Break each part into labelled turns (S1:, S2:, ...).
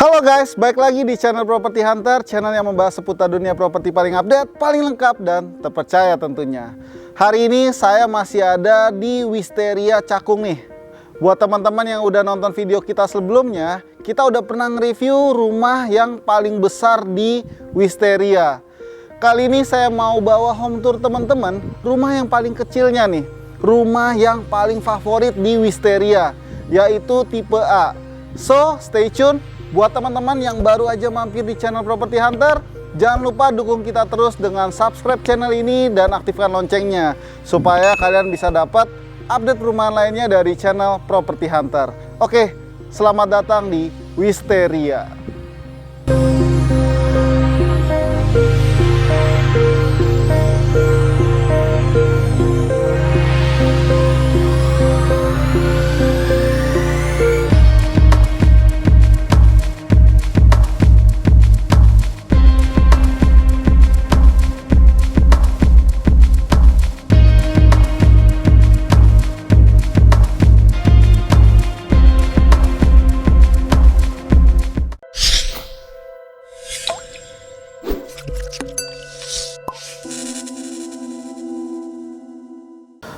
S1: Halo guys, balik lagi di channel Property Hunter, channel yang membahas seputar dunia properti paling update, paling lengkap, dan terpercaya tentunya. Hari ini saya masih ada di Wisteria Cakung nih. Buat teman-teman yang udah nonton video kita sebelumnya, kita udah pernah nge-review rumah yang paling besar di Wisteria. Kali ini saya mau bawa home tour teman-teman, rumah yang paling kecilnya nih. Rumah yang paling favorit di Wisteria, yaitu tipe A. So, stay tune. Buat teman-teman yang baru aja mampir di channel Property Hunter, jangan lupa dukung kita terus dengan subscribe channel ini dan aktifkan loncengnya, supaya kalian bisa dapat update perumahan lainnya dari channel Property Hunter. Oke, selamat datang di Wisteria.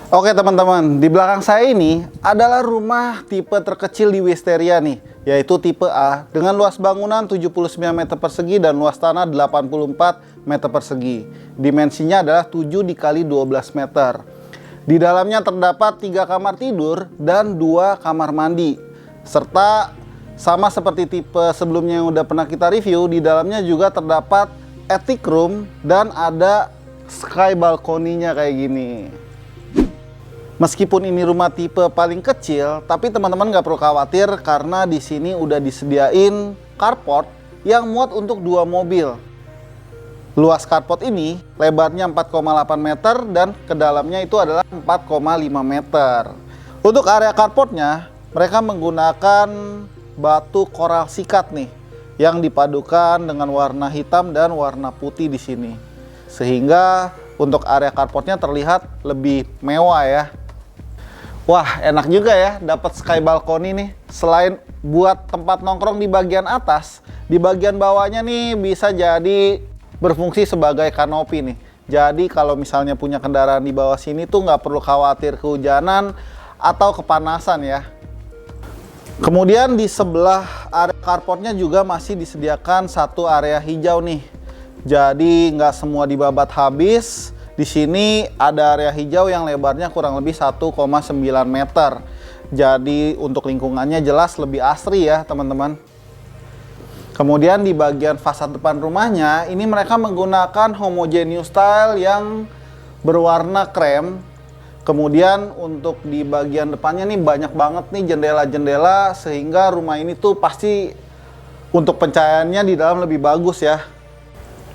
S1: Oke teman-teman, di belakang saya ini adalah rumah tipe terkecil di Wisteria nih, yaitu tipe A dengan luas bangunan 79 meter persegi dan luas tanah 84 meter persegi. Dimensinya adalah 7 x 12 meter. Di dalamnya terdapat 3 kamar tidur dan 2 kamar mandi. Serta sama seperti tipe sebelumnya yang udah pernah kita review, di dalamnya juga terdapat attic room dan ada sky balkoninya kayak gini. Meskipun ini rumah tipe paling kecil, tapi teman-teman nggak perlu khawatir karena di sini udah disediain carport yang muat untuk 2 mobil. Luas carport ini lebarnya 4,8 meter dan kedalamnya itu adalah 4,5 meter. Untuk area carportnya, mereka menggunakan batu koral sikat nih, yang dipadukan dengan warna hitam dan warna putih di sini. Sehingga untuk area carportnya terlihat lebih mewah ya. Wah, enak juga ya dapat sky balkoni nih. Selain buat tempat nongkrong di bagian atas, di bagian bawahnya nih bisa jadi berfungsi sebagai kanopi nih. Jadi kalau misalnya punya kendaraan di bawah sini tuh nggak perlu khawatir kehujanan atau kepanasan ya. Kemudian di sebelah area carportnya juga masih disediakan satu area hijau nih. Jadi nggak semua dibabat habis. Di sini ada area hijau yang lebarnya kurang lebih 1,9 meter. Jadi untuk lingkungannya jelas lebih asri ya teman-teman. Kemudian di bagian fasad depan rumahnya, ini mereka menggunakan homogeneous style yang berwarna krem. Kemudian untuk di bagian depannya nih banyak banget nih jendela-jendela, sehingga rumah ini tuh pasti untuk pencahayaannya di dalam lebih bagus ya.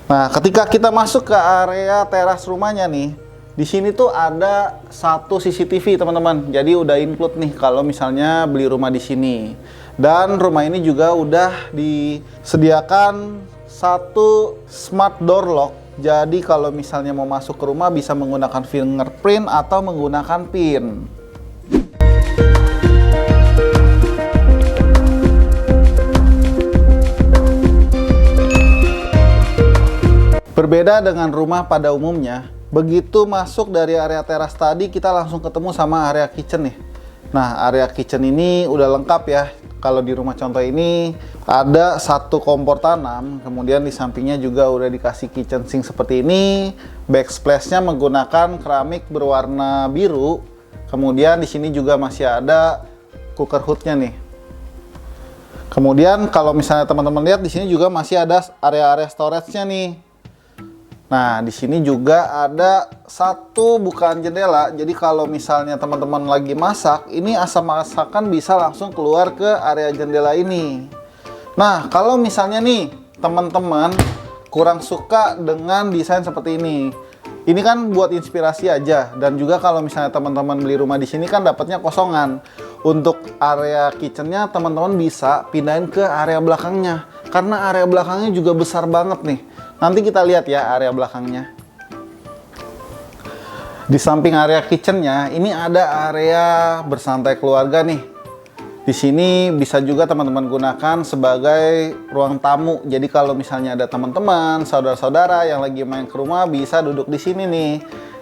S1: Nah, ketika kita masuk ke area teras rumahnya nih, di sini tuh ada satu CCTV teman-teman. Jadi udah include nih kalau misalnya beli rumah di sini. Dan rumah ini juga udah disediakan satu smart door lock. Jadi kalau misalnya mau masuk ke rumah bisa menggunakan fingerprint atau menggunakan PIN. Berbeda dengan rumah pada umumnya, begitu masuk dari area teras tadi kita langsung ketemu sama area kitchen nih. Nah, area kitchen ini udah lengkap ya. Kalau di rumah contoh ini ada satu kompor tanam, kemudian di sampingnya juga udah dikasih kitchen sink seperti ini. Backsplash-nya menggunakan keramik berwarna biru. Kemudian di sini juga masih ada cooker hood-nya nih. Kemudian kalau misalnya teman-teman lihat di sini juga masih ada area-area storage-nya nih. Nah, di sini juga ada satu bukaan jendela. Jadi kalau misalnya teman-teman lagi masak, ini asap masakan bisa langsung keluar ke area jendela ini. Nah, kalau misalnya nih teman-teman kurang suka dengan desain seperti ini kan buat inspirasi aja. Dan juga kalau misalnya teman-teman beli rumah di sini kan dapatnya kosongan. Untuk area kitchennya teman-teman bisa pindahin ke area belakangnya. Karena area belakangnya juga besar banget nih. Nanti kita lihat ya area belakangnya. Di samping area kitchennya, ini ada area bersantai keluarga nih. Di sini bisa juga teman-teman gunakan sebagai ruang tamu. Jadi kalau misalnya ada teman-teman, saudara-saudara yang lagi main ke rumah bisa duduk di sini nih.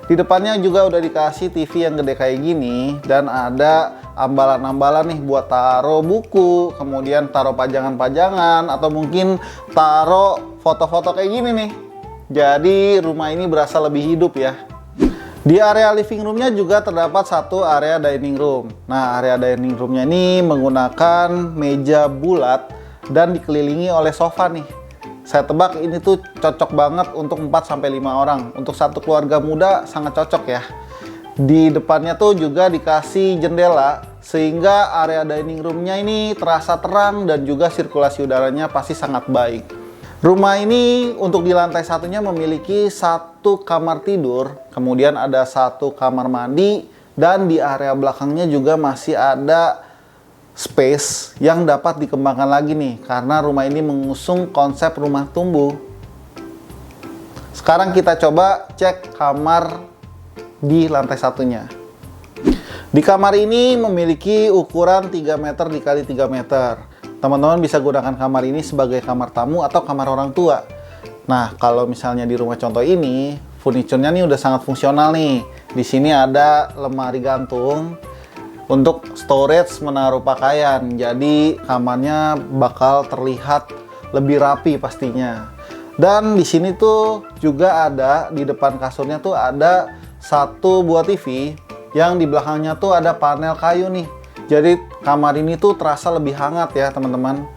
S1: Di depannya juga udah dikasih TV yang gede kayak gini dan ada ambalan-ambalan nih buat taruh buku, kemudian taruh pajangan-pajangan atau mungkin taruh foto-foto kayak gini nih. Jadi rumah ini berasa lebih hidup ya. Di area living roomnya juga terdapat satu area dining room. Nah, area dining roomnya ini menggunakan meja bulat dan dikelilingi oleh sofa nih. Saya tebak ini tuh cocok banget untuk 4-5 orang. Untuk satu keluarga muda sangat cocok ya. Di depannya tuh juga dikasih jendela sehingga area dining roomnya ini terasa terang dan juga sirkulasi udaranya pasti sangat baik. Rumah ini untuk di lantai satunya memiliki satu kamar tidur, kemudian ada satu kamar mandi, dan di area belakangnya juga masih ada space yang dapat dikembangkan lagi nih, karena rumah ini mengusung konsep rumah tumbuh. Sekarang kita coba cek kamar di lantai satunya. Di kamar ini memiliki ukuran 3 meter x 3 meter. Teman-teman bisa gunakan kamar ini sebagai kamar tamu atau kamar orang tua. Nah, kalau misalnya di rumah contoh ini, furniturnya nih udah sangat fungsional nih. Di sini ada lemari gantung untuk storage menaruh pakaian. Jadi kamarnya bakal terlihat lebih rapi pastinya. Dan di sini tuh juga ada di depan kasurnya tuh ada satu buah TV yang di belakangnya tuh ada panel kayu nih. Jadi kamar ini tuh terasa lebih hangat ya teman-teman.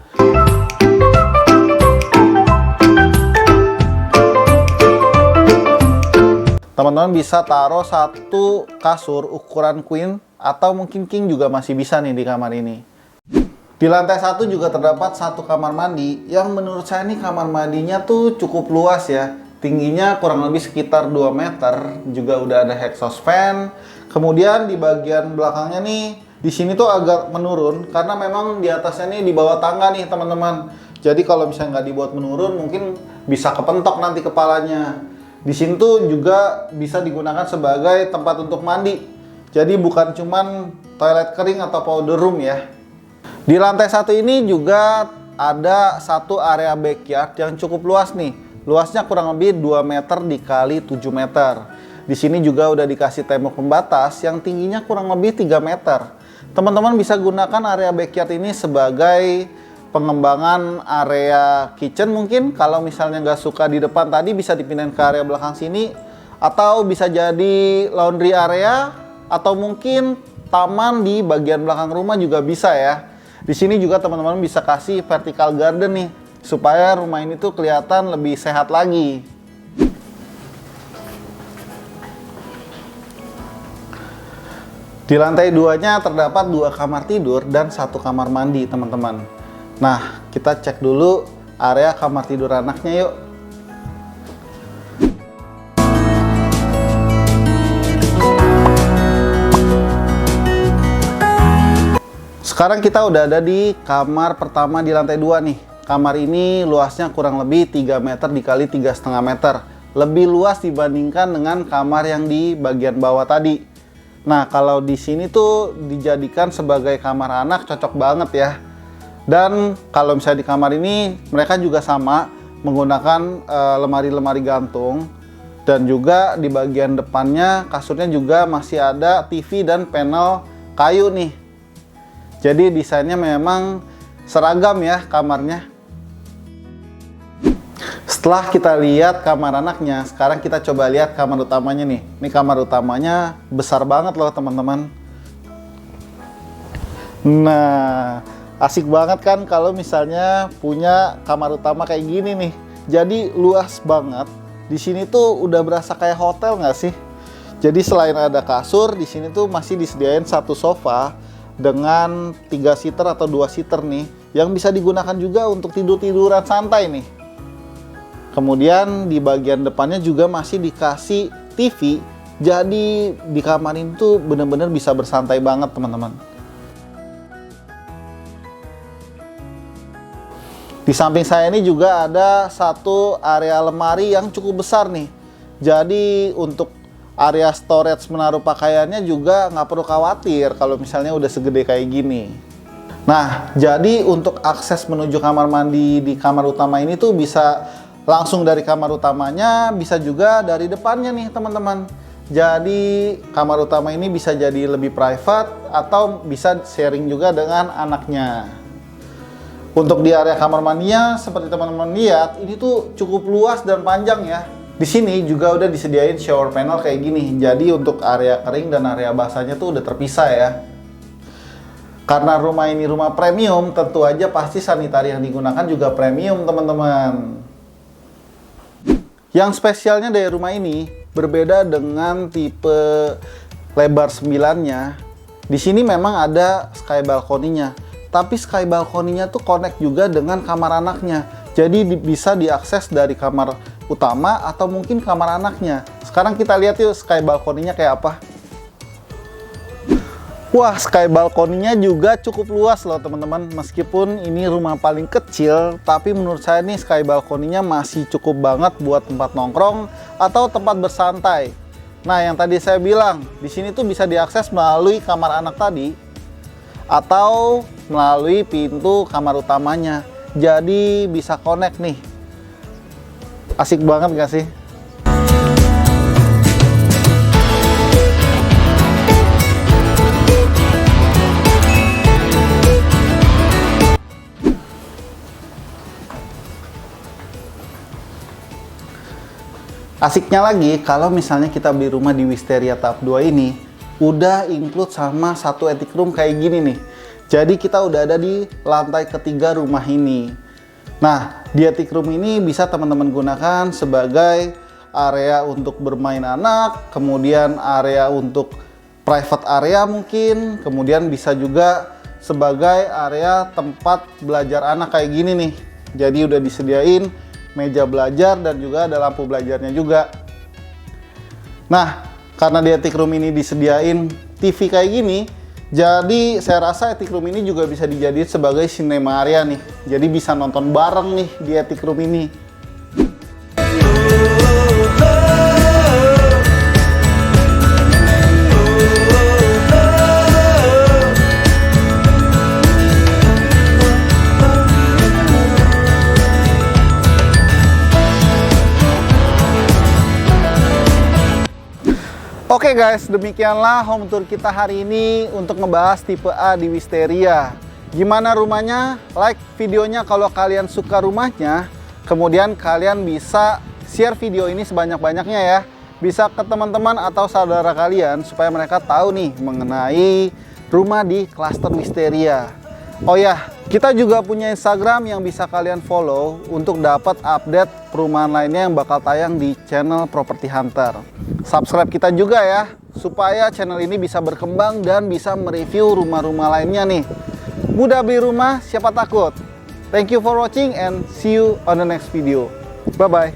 S1: Teman-teman bisa taruh satu kasur ukuran queen atau mungkin king juga masih bisa nih di kamar ini. Di lantai satu juga terdapat satu kamar mandi yang menurut saya nih kamar mandinya tuh cukup luas ya. Tingginya kurang lebih sekitar 2 meter, juga udah ada exhaust fan. Kemudian di bagian belakangnya nih, di sini tuh agak menurun karena memang di atasnya nih di bawah tangga nih teman-teman. Jadi kalau misalnya nggak dibuat menurun mungkin bisa kepentok nanti kepalanya. Di sini tuh juga bisa digunakan sebagai tempat untuk mandi. Jadi bukan cuman toilet kering atau powder room ya. Di lantai satu ini juga ada satu area backyard yang cukup luas nih. Luasnya kurang lebih 2 meter dikali 7 meter. Di sini juga udah dikasih tembok pembatas yang tingginya kurang lebih 3 meter. Teman-teman bisa gunakan area backyard ini sebagai pengembangan area kitchen mungkin. Kalau misalnya nggak suka di depan tadi bisa dipindahin ke area belakang sini. Atau bisa jadi laundry area. Atau mungkin taman di bagian belakang rumah juga bisa ya. Di sini juga teman-teman bisa kasih vertical garden nih. Supaya rumah ini tuh kelihatan lebih sehat lagi. Di lantai 2-nya terdapat 2 kamar tidur dan 1 kamar mandi teman-teman. Nah, kita cek dulu area kamar tidur anaknya yuk. Sekarang kita udah ada di kamar pertama di lantai 2 nih. Kamar ini luasnya kurang lebih 3 meter dikali 3,5 meter. Lebih luas dibandingkan dengan kamar yang di bagian bawah tadi. Nah, kalau di sini tuh dijadikan sebagai kamar anak cocok banget ya. Dan kalau misalnya di kamar ini mereka juga sama menggunakan lemari-lemari gantung dan juga di bagian depannya kasurnya juga masih ada TV dan panel kayu nih. Jadi desainnya memang seragam ya kamarnya. Setelah kita lihat kamar anaknya, sekarang kita coba lihat kamar utamanya nih. Ini kamar utamanya besar banget loh teman-teman. Nah, asik banget kan kalau misalnya punya kamar utama kayak gini nih. Jadi luas banget. Di sini tuh udah berasa kayak hotel nggak sih? Jadi selain ada kasur, di sini tuh masih disediain satu sofa dengan 3 seater atau 2 seater nih, yang bisa digunakan juga untuk tidur-tiduran santai nih. Kemudian di bagian depannya juga masih dikasih TV. Jadi di kamar ini tuh bener-bener bisa bersantai banget teman-teman. Di samping saya ini juga ada satu area lemari yang cukup besar nih. Jadi untuk area storage menaruh pakaiannya juga nggak perlu khawatir kalau misalnya udah segede kayak gini. Nah, jadi untuk akses menuju kamar mandi di kamar utama ini tuh bisa langsung dari kamar utamanya, bisa juga dari depannya nih teman-teman. Jadi kamar utama ini bisa jadi lebih private atau bisa sharing juga dengan anaknya. Untuk di area kamar mandinya, seperti teman-teman lihat, ini tuh cukup luas dan panjang ya. Di sini juga udah disediain shower panel kayak gini. Jadi untuk area kering dan area basahnya tuh udah terpisah ya. Karena rumah ini rumah premium, tentu aja pasti sanitari yang digunakan juga premium, teman-teman. Yang spesialnya dari rumah ini, berbeda dengan tipe lebar 9-nya. Di sini memang ada sky balkoninya, tapi sky balkoninya tuh connect juga dengan kamar anaknya. Jadi bisa diakses dari kamar utama atau mungkin kamar anaknya. Sekarang kita lihat yuk sky balkoninya kayak apa. Wah, sky balkoninya juga cukup luas loh teman-teman. Meskipun ini rumah paling kecil, tapi menurut saya nih sky balkoninya masih cukup banget buat tempat nongkrong atau tempat bersantai. Nah, yang tadi saya bilang, di sini tuh bisa diakses melalui kamar anak tadi atau melalui pintu kamar utamanya. Jadi bisa connect nih. Asik banget gak sih? Asiknya lagi, kalau misalnya kita beli rumah di Wisteria tahap 2 ini, udah include sama satu attic room kayak gini nih. Jadi kita udah ada di lantai ketiga rumah ini. Nah, di attic room ini bisa teman-teman gunakan sebagai area untuk bermain anak, kemudian area untuk private area mungkin, kemudian bisa juga sebagai area tempat belajar anak kayak gini nih. Jadi udah disediain meja belajar dan juga ada lampu belajarnya juga. Nah, karena di attic room ini disediain TV kayak gini, jadi saya rasa attic room ini juga bisa dijadiin sebagai cinema area nih. Jadi bisa nonton bareng nih di attic room ini. Oke guys, demikianlah home tour kita hari ini untuk ngebahas tipe A di Wisteria. Gimana rumahnya? Like videonya kalau kalian suka rumahnya. Kemudian kalian bisa share video ini sebanyak-banyaknya ya. Bisa ke teman-teman atau saudara kalian supaya mereka tahu nih mengenai rumah di klaster Wisteria. Oh ya, kita juga punya Instagram yang bisa kalian follow untuk dapat update perumahan lainnya yang bakal tayang di channel Property Hunter. Subscribe kita juga ya, supaya channel ini bisa berkembang dan bisa mereview rumah-rumah lainnya nih. Mudah beli rumah, siapa takut? Thank you for watching and see you on the next video. Bye-bye.